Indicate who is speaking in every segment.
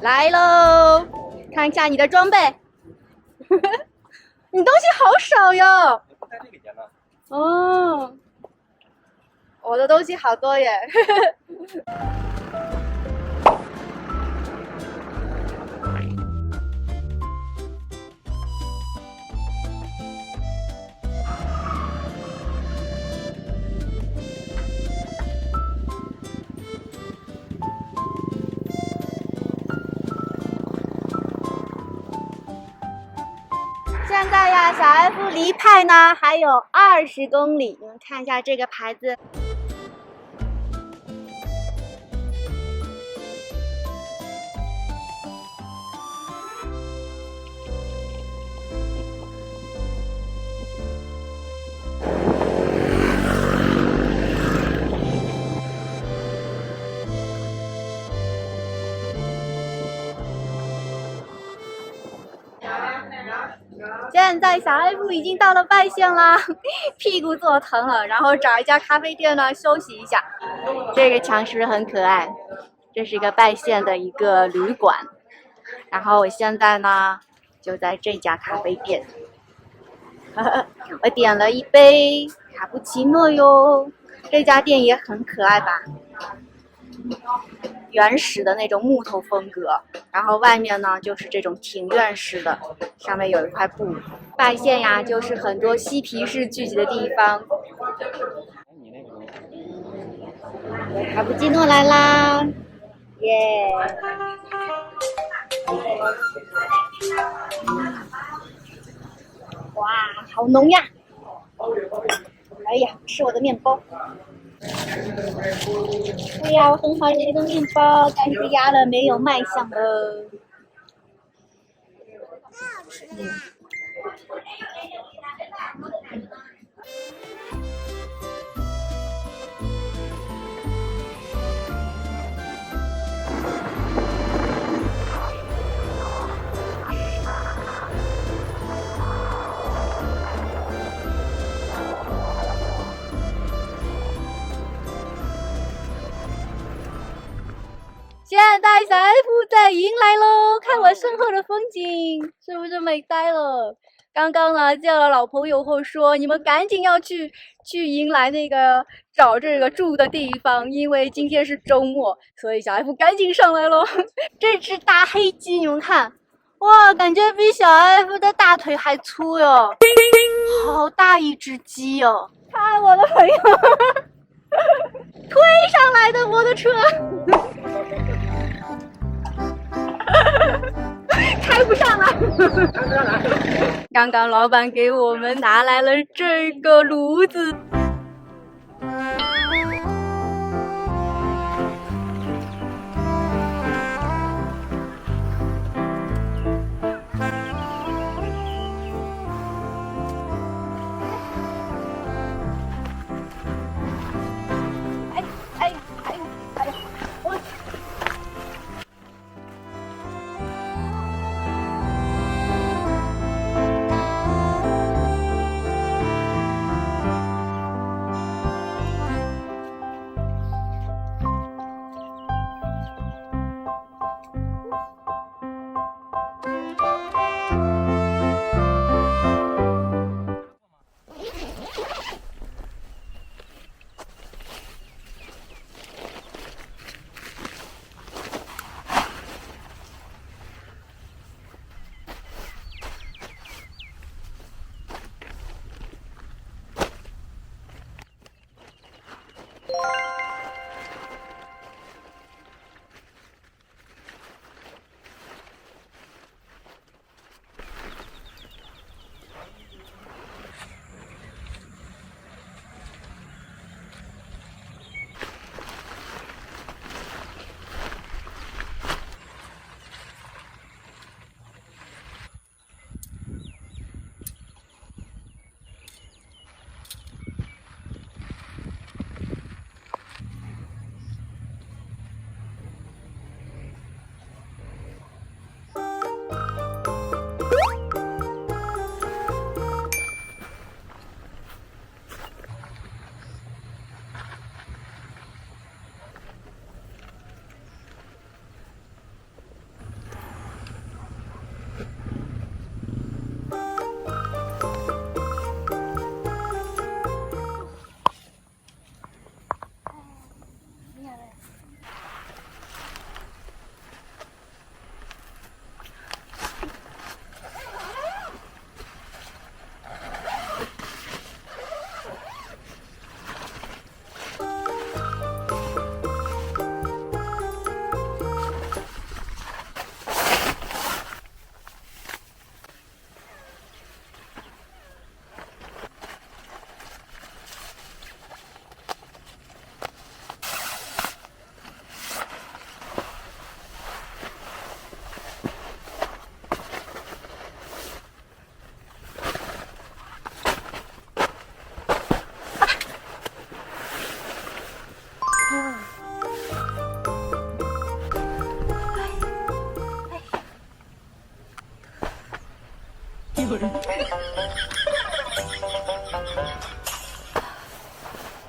Speaker 1: 来喽，看一下你的装备。你东西好少哟。
Speaker 2: 不带这个钱了。
Speaker 1: 哦，我的东西好多耶。现在呀，小 F 离派呢还有20公里，你们看一下这个牌子。现在小 F 已经到了拜县啦，屁股坐疼了，然后找一家咖啡店呢休息一下。这个墙是不是很可爱？这是一个拜县的一个旅馆，然后我现在呢就在这家咖啡店，我点了一杯卡布奇诺哟。这家店也很可爱吧？原始的那种木头风格，然后外面呢就是这种庭院式的，上面有一块布。拜县呀，就是很多嬉皮士聚集的地方。卡布奇诺来啦，耶！哇，好浓呀！哎呀，吃我的面包。哎呀，我很好吃的面包，但是压了没有卖相了。现在小 F 在迎来喽，看我身后的风景，是不是美呆了？刚刚呢见了老朋友后说，你们赶紧要去迎来那个找这个住的地方，因为今天是周末，所以小 F 赶紧上来喽。这只大黑鸡你们看，哇，感觉比小 F 的大腿还粗哟，好大一只鸡哟！看我的朋友推上来的摩托车。开不上了。刚刚老板给我们拿来了这个炉子。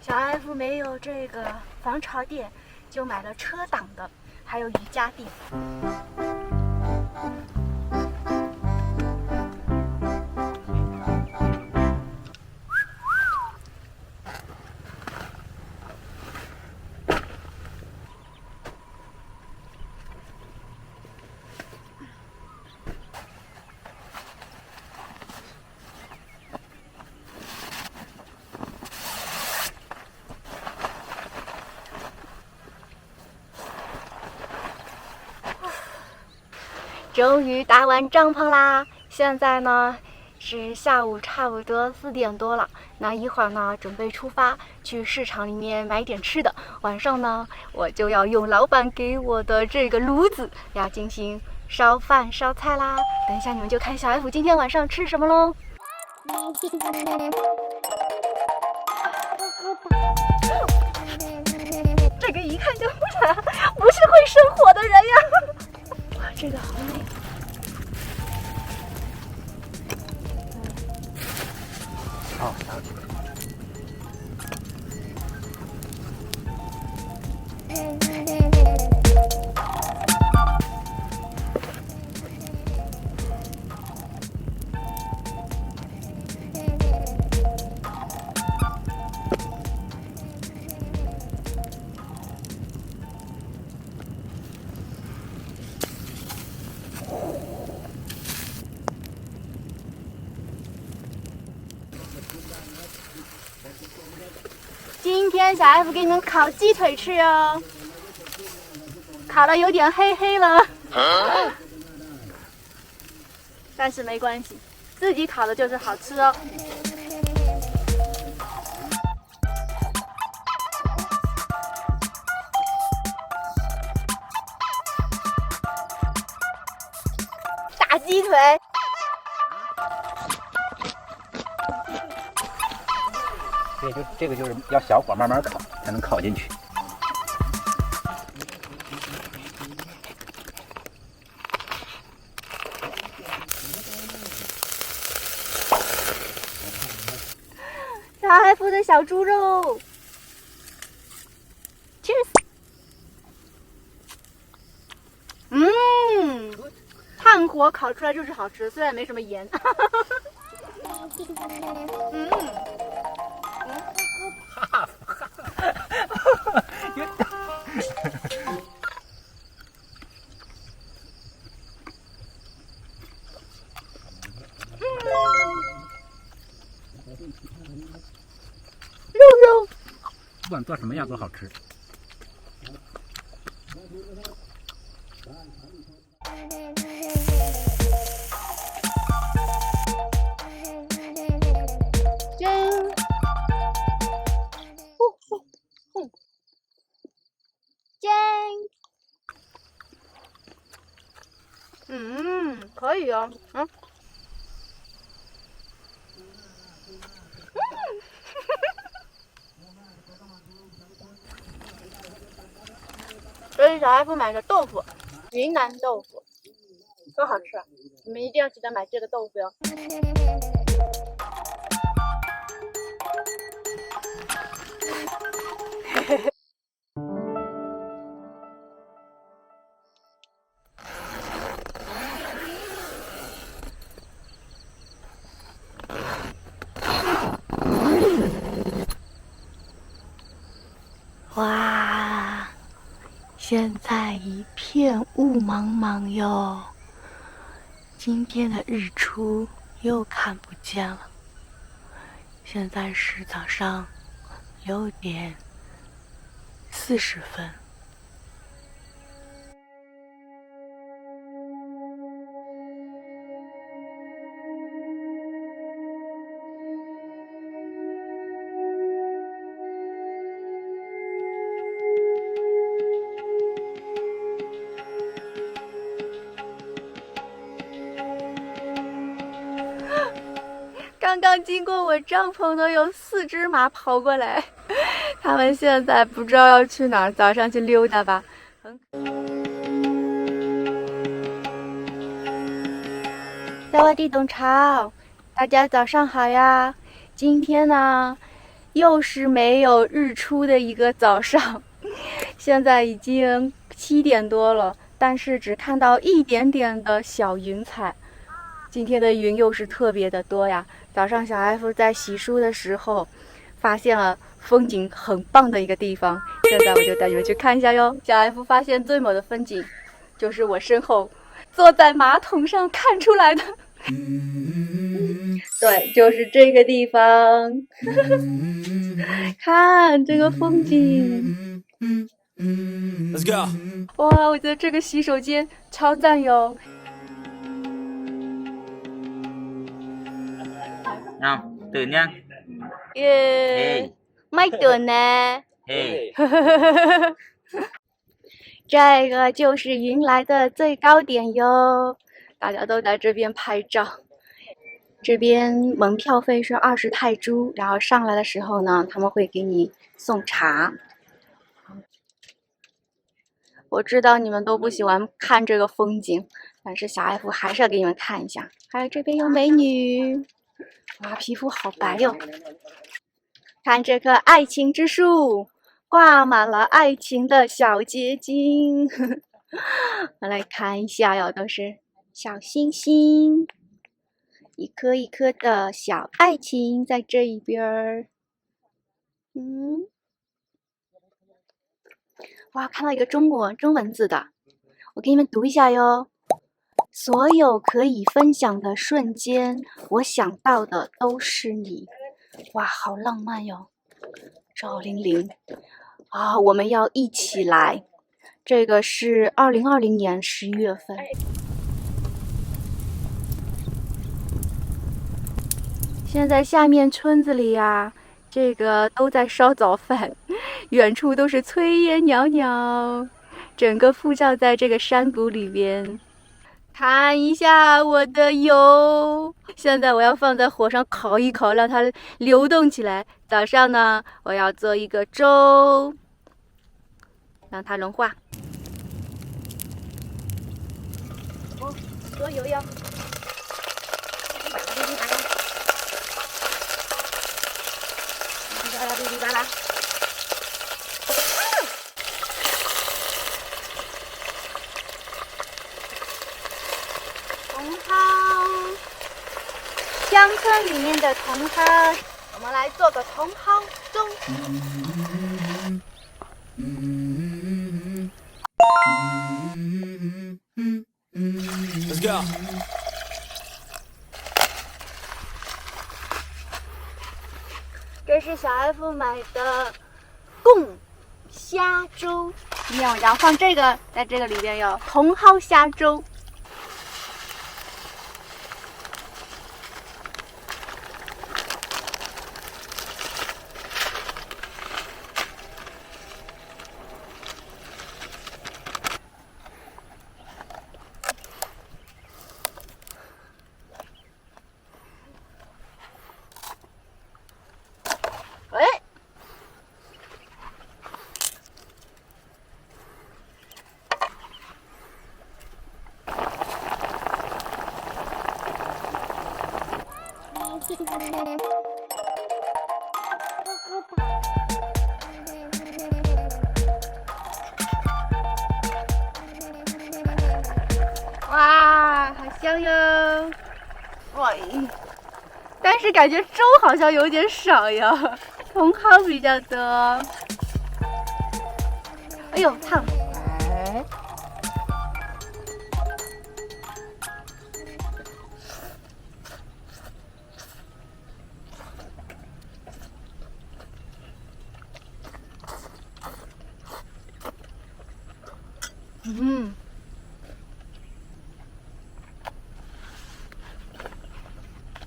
Speaker 1: 小 F 没有这个防潮垫，就买了车挡的，还有瑜伽垫。终于搭完帐篷啦！现在呢是下午差不多4点多了。那一会儿呢，准备出发去市场里面买点吃的。晚上呢，我就要用老板给我的这个炉子要进行烧饭烧菜啦。等一下你们就看小 F 今天晚上吃什么喽。这个一看就不是会生火的人呀！哇，这个好美。
Speaker 2: 好，
Speaker 1: 今天小 F 给你们烤鸡腿吃哦，烤的有点黑黑了，但是没关系，自己烤的就是好吃哦。大鸡腿。
Speaker 2: 这个就是要小火慢慢烤，才能烤进去。
Speaker 1: 小 F 的小猪肉 ，Cheers！ 炭火烤出来就是好吃，虽然没什么盐。肉，
Speaker 2: 不管做什么样都好吃。
Speaker 1: 可以哦，这是小 F 买的豆腐，云南豆腐，多好吃啊！你们一定要记得买这个豆腐哟。哇，现在一片雾茫茫哟，今天的日出又看不见了。现在是早上6点40分。刚刚经过我帐篷的有4只马跑过来，他们现在不知道要去哪儿，早上去溜达吧。小萨瓦迪东超，大家早上好呀！今天呢，又是没有日出的一个早上，现在已经7点多了，但是只看到一点点的小云彩。今天的云又是特别的多呀！早上小 F 在洗漱的时候，发现了风景很棒的一个地方，现在我就带你们去看一下哟。小 F 发现最美的风景，就是我身后坐在马桶上看出来的。对，就是这个地方。看这个风景。
Speaker 3: Let's go。
Speaker 1: 哇，我觉得这个洗手间超赞哟。
Speaker 2: ตื่นยัง
Speaker 1: 耶，ไม่ตื่น呢。
Speaker 2: 嘿，
Speaker 1: 这个就是云来的最高点哟，大家都在这边拍照。这边门票费是20泰铢，然后上来的时候呢，他们会给你送茶。我知道你们都不喜欢看这个风景，但是小 F 还是要给你们看一下。还有这边有美女，哇，皮肤好白哟！看这棵爱情之树，挂满了爱情的小结晶。我来看一下哟，都是小星星，一颗一颗的小爱情在这一边儿。哇，看到一个中文字的，我给你们读一下哟。所有可以分享的瞬间，我想到的都是你。哇，好浪漫哟！赵玲玲啊，我们要一起来。这个是2020年11月份。现在下面村子里呀，这个都在烧早饭，远处都是炊烟袅袅，整个覆罩在这个山谷里边。看一下我的油，现在我要放在火上烤一烤，让它流动起来。早上呢，我要做一个粥，让它融化。多油哟！哔哩吧啦。茼蒿，乡村里面的茼蒿，我们来做个茼蒿粥。
Speaker 3: Let's go。
Speaker 1: 这是小 F 买的贡虾粥，然后放这个，在这个里边有茼蒿虾粥。哇，好香哟！哇，但是感觉粥好像有点少呀，茼蒿比较多。哎呦，烫！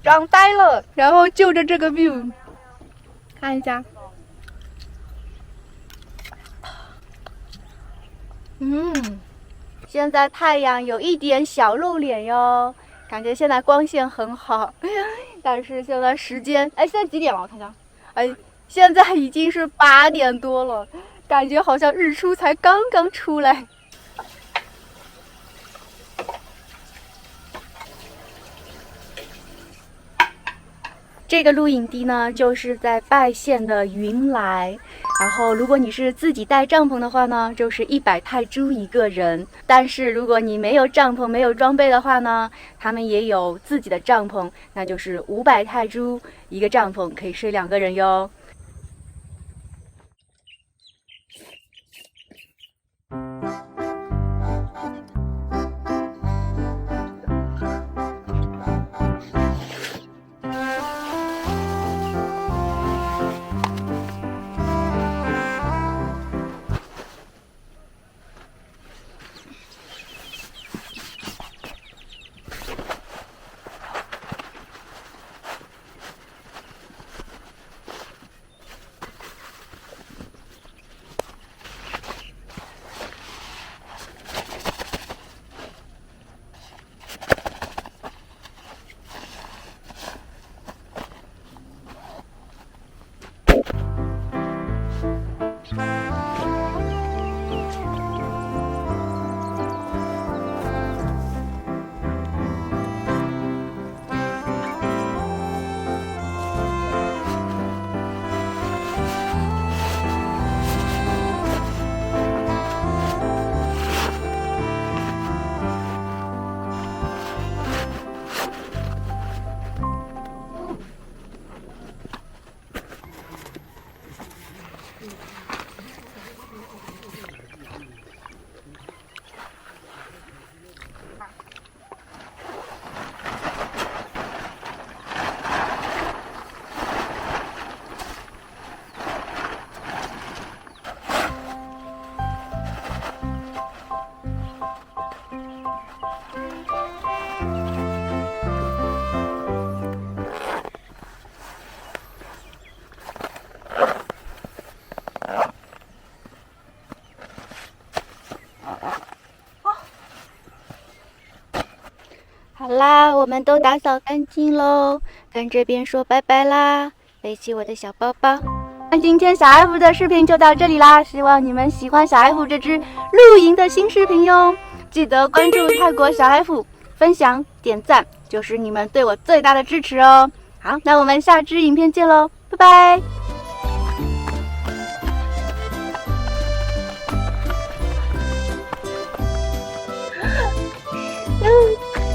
Speaker 1: 长呆了，然后就着这个 view， 看一下，现在太阳有一点小露脸哟，感觉现在光线很好，但是现在时间，现在几点了？我看看，现在已经是8点多了，感觉好像日出才刚刚出来。这个露营地呢，就是在拜县的云来。然后，如果你是自己带帐篷的话呢，就是100泰铢一个人。但是如果你没有帐篷、没有装备的话呢，他们也有自己的帐篷，那就是500泰铢一个帐篷，可以睡2个人哟。好啦，我们都打扫干净喽，跟这边说拜拜啦，背起我的小包包。那今天小 F 的视频就到这里啦，希望你们喜欢小 F 这支露营的新视频哟。记得关注泰国小 F， 分享点赞，就是你们对我最大的支持哦。好，那我们下支影片见喽，拜拜。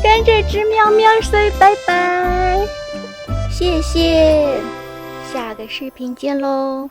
Speaker 1: 跟这只喵喵说拜拜，谢谢，下个视频见喽。